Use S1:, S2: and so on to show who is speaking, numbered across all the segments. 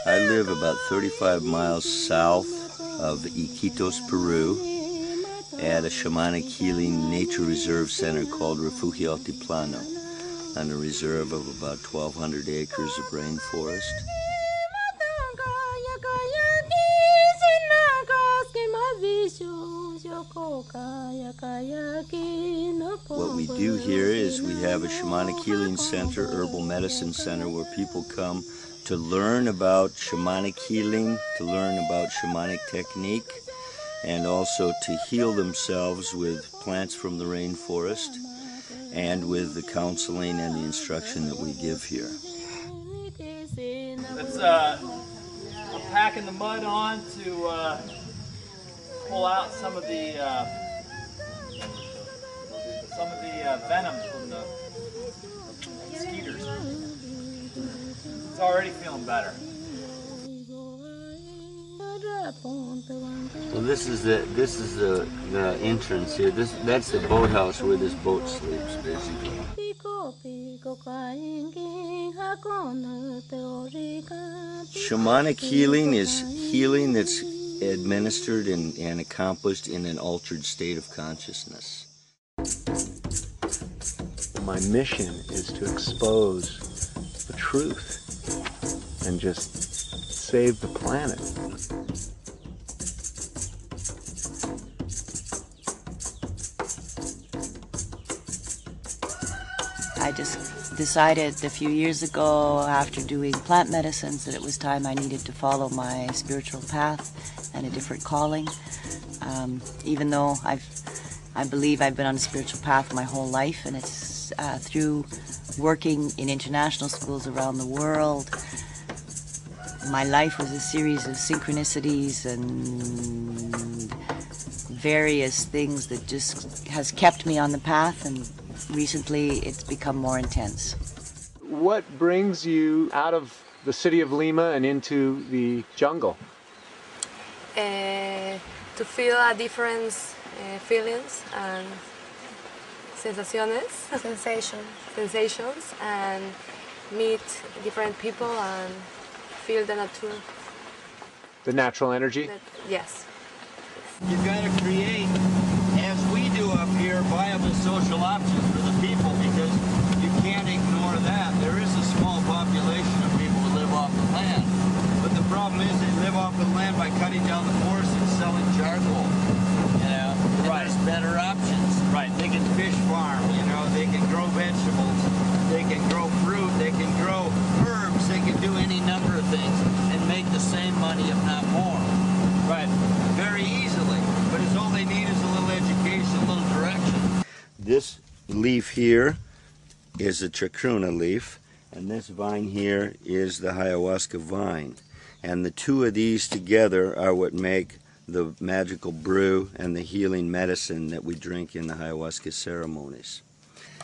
S1: I live about 35 miles south of Iquitos, Peru, at a shamanic healing nature reserve center called Refugio Altiplano, on a reserve of about 1,200 acres of rainforest. What we do here is we have a shamanic healing center, herbal medicine center, where people come to learn about shamanic healing, to learn about shamanic technique, and also to heal themselves with plants from the rainforest and with the counseling and the instruction that we give here.
S2: Let's I'm packing the mud on to pull out some of the venom from the mosquitoes. It's already feeling better.
S1: So this is the entrance here. That's the boathouse where this boat sleeps, basically. Shamanic healing is healing that's administered and accomplished in an altered state of consciousness.
S3: My mission is to expose the truth and just save the planet.
S4: I just decided a few years ago, after doing plant medicines, that it was time I needed to follow my spiritual path and a different calling. Even though I believe I've been on a spiritual path my whole life, and it's through working in international schools around the world. My life was a series of synchronicities and various things that just has kept me on the path, and recently it's become more intense.
S3: What brings you out of the city of Lima and into the jungle?
S5: To feel a different feelings and sensations, and meet different people and feel the nature.
S3: The natural energy?
S5: Yes.
S1: You've got to create, as we do up here, viable social options for the people, because you can't ignore that. There is a small population of people who live off the land, but the problem is they live off the land by cutting down the forest and selling charcoal. You know, and
S2: Right.
S1: There's better options.
S2: Right.
S1: They can fish farm. You know, they can grow vegetables. They can grow fruit. They can grow herbs. They can do any number of things and make the same money, if not more.
S2: Right.
S1: Very easily, but it's all they need is a little education, a little direction. This leaf here is a chacruna leaf, and this vine here is the ayahuasca vine. And the two of these together are what make the magical brew and the healing medicine that we drink in the ayahuasca ceremonies.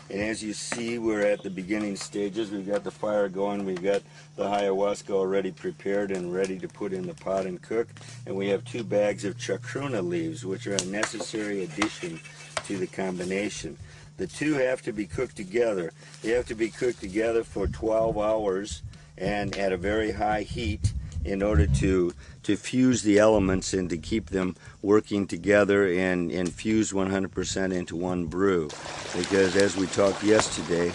S1: And as you see, we're at the beginning stages. We've got the fire going. We've got the ayahuasca already prepared and ready to put in the pot and cook. And we have 2 bags of chacruna leaves, which are a necessary addition to the combination. The two have to be cooked together. They have to be cooked together for 12 hours and at a very high heat in order to fuse the elements and to keep them working together and fuse 100% into one brew. Because as we talked yesterday,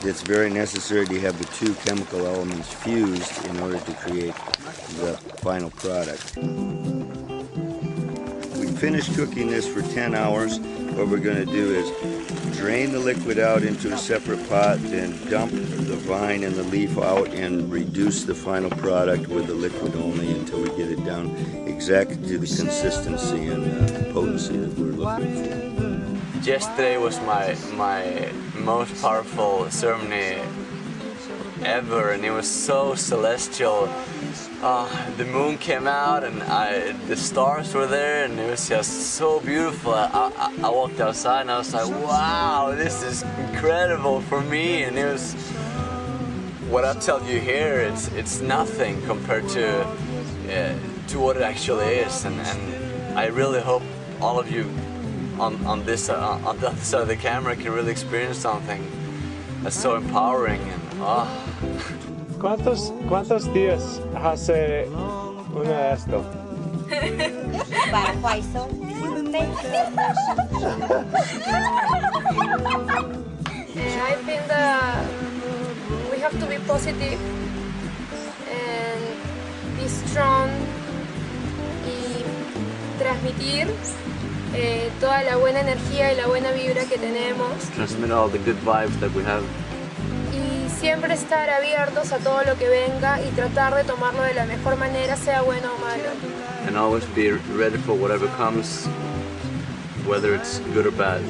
S1: it's very necessary to have the 2 chemical elements fused in order to create the final product. We finished cooking this for 10 hours. What we're going to do is drain the liquid out into a separate pot, then dump the vine and the leaf out and reduce the final product with the liquid only until we get it down exactly to the consistency and potency that we're looking for.
S6: Yesterday was my most powerful ceremony ever, and it was so celestial. The moon came out and the stars were there, and it was just so beautiful. I walked outside and I was like, wow, this is incredible for me. And it was, what I tell you here, it's nothing compared to what it actually is. And I really hope all of you on the other side of the camera can really experience something that's so empowering. And
S3: ¿Cuántos días hace uno de esto?
S5: I think that we have to be positive and be strong y transmitir toda la buena energía y la buena vibra que tenemos.
S6: Transmit all the good vibes that we have.
S5: Y siempre estar abiertos a todo lo que venga y tratar de tomarlo de la mejor manera, sea bueno o malo.
S6: And always be ready for whatever comes, whether it's good or bad.